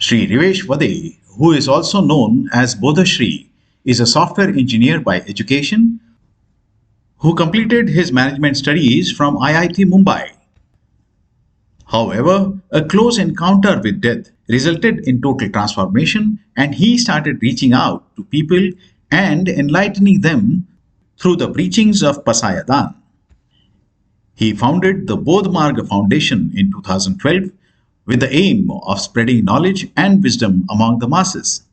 Sri Rivesh Vade, who is also known as Bodhashri, is a software engineer by education who completed his management studies from IIT Mumbai. However, a close encounter with death resulted in total transformation, and he started reaching out to people and enlightening them through the preachings of Pasayadan. He founded the Bodh Marga Foundation in 2012 with the aim of spreading knowledge and wisdom among the masses.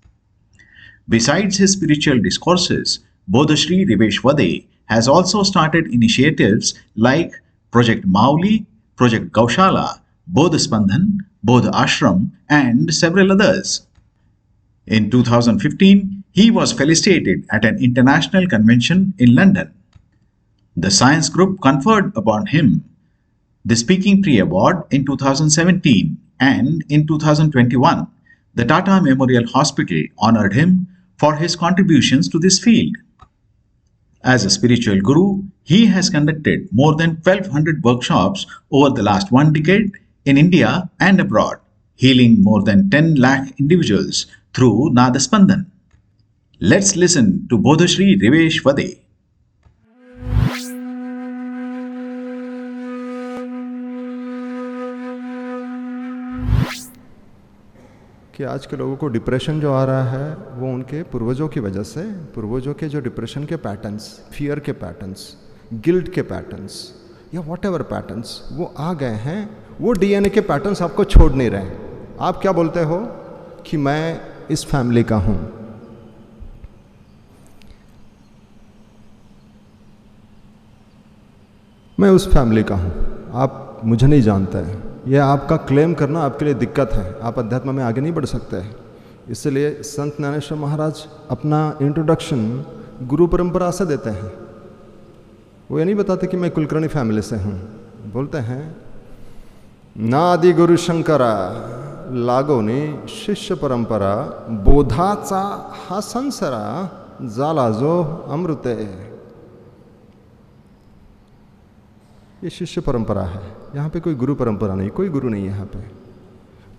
Besides his spiritual discourses, Bodhashri Rivesh Vade has also started initiatives like Project Mauli, Project Gaushala, Bodh Spandhan, Bodh Ashram, and several others. In 2015, he was felicitated at an international convention in London. The science group conferred upon him the Speaking Tree Award in 2017, and in 2021, the Tata Memorial Hospital honored him for his contributions to this field. As a spiritual guru, he has conducted more than 1,200 workshops over the last 1 decade in India and abroad, healing more than 10 lakh individuals through Nada Spandhan. Let's listen to Bodhashri Rivesh Vade. कि आज के लोगों को depression जो आ रहा है वो उनके पूर्वजों की वजह से, पूर्वजों के जो डिप्रेशन के पैटर्न्स, फियर के पैटर्न्स, गिल्ट के पैटर्न्स या वॉट एवर पैटर्न्स वो आ गए हैं। वो डीएनए के पैटर्न्स आपको छोड़ नहीं रहे। आप क्या बोलते हो कि मैं इस फैमिली का हूँ, मैं उस फैमिली का हूँ, आप मुझे नहीं जानते हैं। यह आपका क्लेम करना आपके लिए दिक्कत है, आप अध्यात्म में आगे नहीं बढ़ सकते हैं। इसलिए संत ज्ञानेश्वर महाराज अपना इंट्रोडक्शन गुरु परंपरा से देते हैं। वो ये नहीं बताते कि मैं कुलकर्णी फैमिली से हूँ, बोलते हैं नादि गुरु शंकरा लागोनी शिष्य परंपरा बोधाचा हा संसरा जाला जो अमृते। ये शिष्य परंपरा है, यहाँ पे कोई गुरु परंपरा नहीं, कोई गुरु नहीं है यहाँ पे।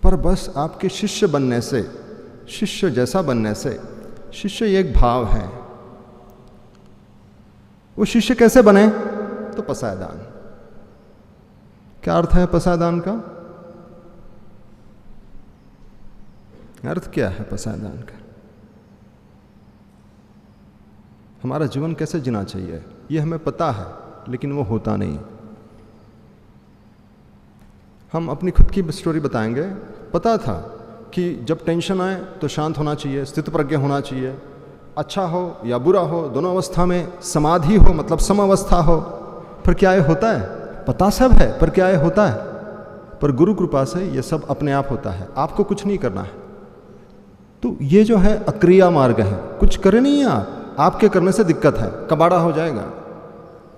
पर बस आपके शिष्य बनने से, शिष्य जैसा बनने से, शिष्य ये एक भाव है। वो शिष्य कैसे बने? तो पसायदान। क्या अर्थ है पसायदान का? अर्थ क्या है पसायदान का? हमारा जीवन कैसे जीना चाहिए ये हमें पता है, लेकिन वो होता नहीं। हम अपनी खुद की स्टोरी बताएंगे। पता था कि जब टेंशन आए तो शांत होना चाहिए, स्थित प्रज्ञ होना चाहिए, अच्छा हो या बुरा हो दोनों अवस्था में समाधि हो, मतलब समावस्था हो। पर क्या ये होता है? पता सब है, पर क्या ये होता है? पर गुरु कृपा से ये सब अपने आप होता है, आपको कुछ नहीं करना है। तो ये जो है अक्रिया मार्ग है, कुछ करे नहीं है आप, आपके करने से दिक्कत है, कबाड़ा हो जाएगा।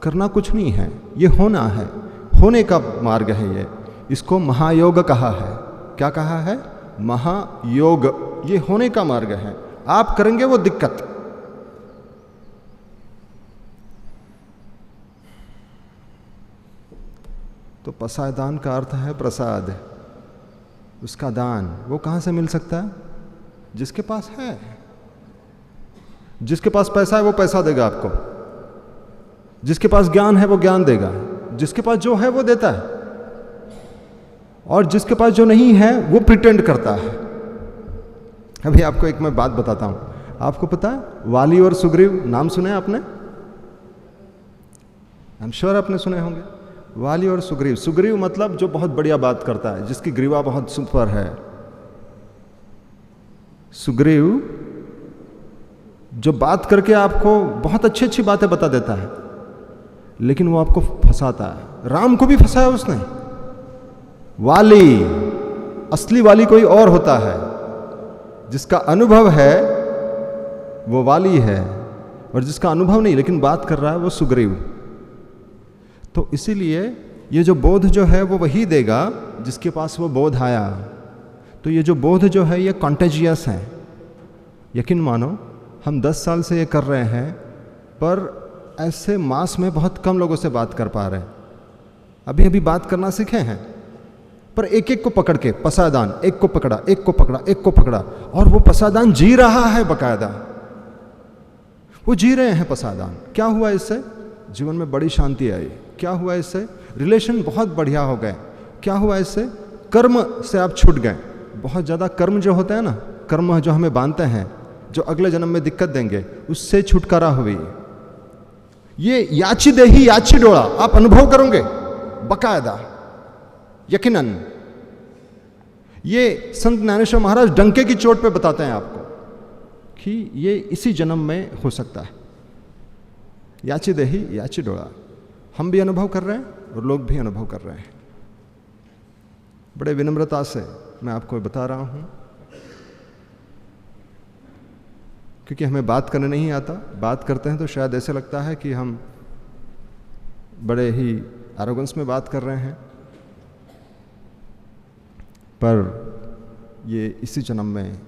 करना कुछ नहीं है, ये होना है, होने का मार्ग है ये। इसको महायोग कहा है। क्या कहा है? महायोग। ये होने का मार्ग है, आप करेंगे वो दिक्कत। तो पसायदान का अर्थ है प्रसाद, उसका दान। वो कहाँ से मिल सकता है? जिसके पास है। जिसके पास पैसा है वो पैसा देगा आपको, जिसके पास ज्ञान है वो ज्ञान देगा, जिसके पास जो है वो देता है, और जिसके पास जो नहीं है वो प्रिटेंड करता है। अभी आपको एक मैं बात बताता हूँ। आपको पता है वाली और सुग्रीव नाम सुने आपने? आई एम श्योर आपने सुने होंगे। वाली और सुग्रीव। सुग्रीव मतलब जो बहुत बढ़िया बात करता है, जिसकी ग्रीवा बहुत सुपर है। सुग्रीव जो बात करके आपको बहुत अच्छी अच्छी बातें बता देता है, लेकिन वो आपको फंसाता है। राम को भी फंसाया उसने। वाली, असली वाली कोई और होता है, जिसका अनुभव है वो वाली है, और जिसका अनुभव नहीं लेकिन बात कर रहा है वो सुग्रीव। तो इसीलिए ये जो बोध जो है वो वही देगा जिसके पास वो बोध आया। तो ये जो बोध जो है ये कॉन्टेजियस है। यकीन मानो हम 10 साल से ये कर रहे हैं, पर ऐसे मास में बहुत कम लोगों से बात कर पा रहे हैं। अभी अभी बात करना सीखे हैं, पर एक एक को पकड़ के पसायदान, एक को पकड़ा, एक को पकड़ा, एक को पकड़ा, और वो पसायदान जी रहा है बकायदा, वो जी रहे हैं पसायदान। क्या हुआ इससे? जीवन में बड़ी शांति आई। क्या हुआ इससे? रिलेशन बहुत बढ़िया हो गए। क्या हुआ इससे? कर्म से आप छूट गए। बहुत ज़्यादा कर्म जो होते हैं ना, कर्म जो हमें बांधते हैं, जो अगले जन्म में दिक्कत देंगे, उससे छुटकारा हुई। ये याची देही याची डोला आप अनुभव करोगे बकायदा, यकीनन। ये संत ज्ञानेश्वर महाराज डंके की चोट पे बताते हैं आपको कि ये इसी जन्म में हो सकता है। याची देही याची डोला, हम भी अनुभव कर रहे हैं और लोग भी अनुभव कर रहे हैं। बड़े विनम्रता से मैं आपको बता रहा हूं, क्योंकि हमें बात करने नहीं आता। बात करते हैं तो शायद ऐसे लगता है कि हम बड़े ही एरोगेंस में बात कर रहे हैं, पर ये इसी जन्म में,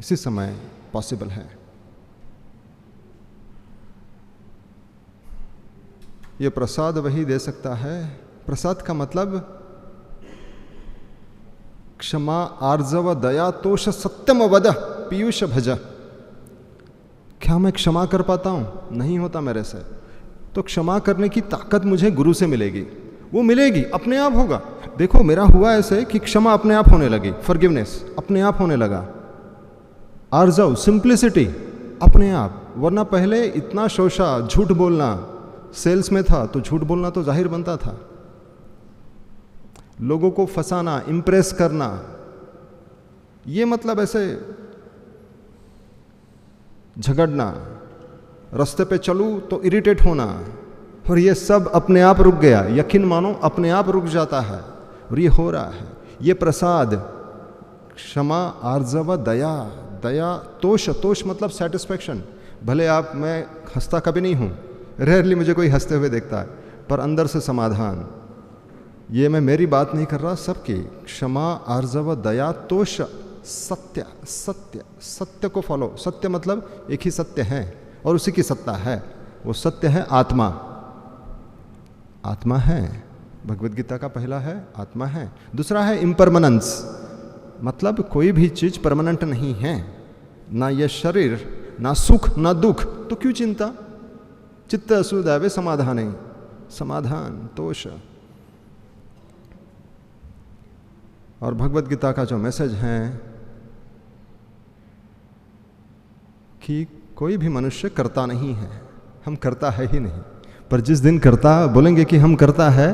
इसी समय पॉसिबल है। ये प्रसाद वही दे सकता है। प्रसाद का मतलब क्षमा आर्जव दया तोष सत्यम वद पीयूष भज। क्या मैं क्षमा कर पाता हूं? नहीं होता मेरे से। तो क्षमा करने की ताकत मुझे गुरु से मिलेगी। वो मिलेगी, अपने आप होगा। देखो मेरा हुआ ऐसे कि क्षमा अपने आप होने लगी, फॉरगिवनेस अपने आप होने लगा। आर्जव सिंप्लिसिटी अपने आप। वरना पहले इतना शोषा, झूठ बोलना, सेल्स में था तो झूठ बोलना तो जाहिर बनता था, लोगों को फंसाना, इंप्रेस करना, ये मतलब ऐसे झगड़ना, रास्ते पे चलूं तो इरिटेट होना, और ये सब अपने आप रुक गया। यकीन मानो अपने आप रुक जाता है, और ये हो रहा है। ये प्रसाद क्षमा आर्जव दया, दया तोष, तोष मतलब सेटिस्फैक्शन। भले आप, मैं हंसता कभी नहीं हूँ, रेयरली मुझे कोई हंसते हुए देखता है, पर अंदर से समाधान। ये मैं मेरी बात नहीं कर रहा, सबकी। क्षमा आर्जव दया तोष सत्य, सत्य, सत्य को फॉलो। सत्य मतलब एक ही सत्य है और उसी की सत्ता है। वो सत्य है आत्मा। आत्मा है, भगवद गीता का पहला है आत्मा है। दूसरा है इम्परमानेंस, मतलब कोई भी चीज परमानेंट नहीं है, ना ये शरीर, ना सुख ना दुख, तो क्यों चिंता। चित्त असुदैवे समाधान, समाधान तोष। और भगवद गीता का जो मैसेज है कि कोई भी मनुष्य करता नहीं है, हम करता है ही नहीं। पर जिस दिन करता बोलेंगे कि हम करता है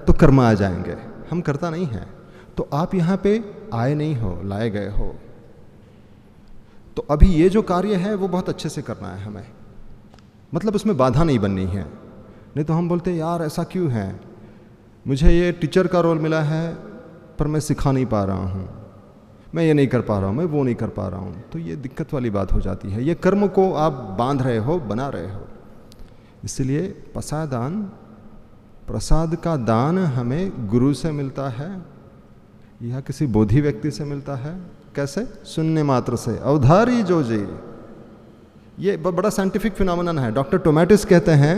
तो कर्म आ जाएंगे। हम करता नहीं है, तो आप यहाँ पे आए नहीं हो, लाए गए हो। तो अभी ये जो कार्य है वो बहुत अच्छे से करना है हमें, मतलब उसमें बाधा नहीं बननी है। नहीं तो हम बोलते यार ऐसा क्यों है, मुझे ये टीचर का रोल मिला है पर मैं सिखा नहीं पा रहा हूँ, मैं ये नहीं कर पा रहा हूँ, मैं वो नहीं कर पा रहा हूँ, तो ये दिक्कत वाली बात हो जाती है। ये कर्म को आप बांध रहे हो, बना रहे हो। इसलिए पसादान, प्रसाद का दान हमें गुरु से मिलता है या किसी बोधि व्यक्ति से मिलता है। कैसे? सुनने मात्र से। अवधारी जो जी, ये बड़ा साइंटिफिक फिनोमेनन है। डॉक्टर टोमेटिस कहते हैं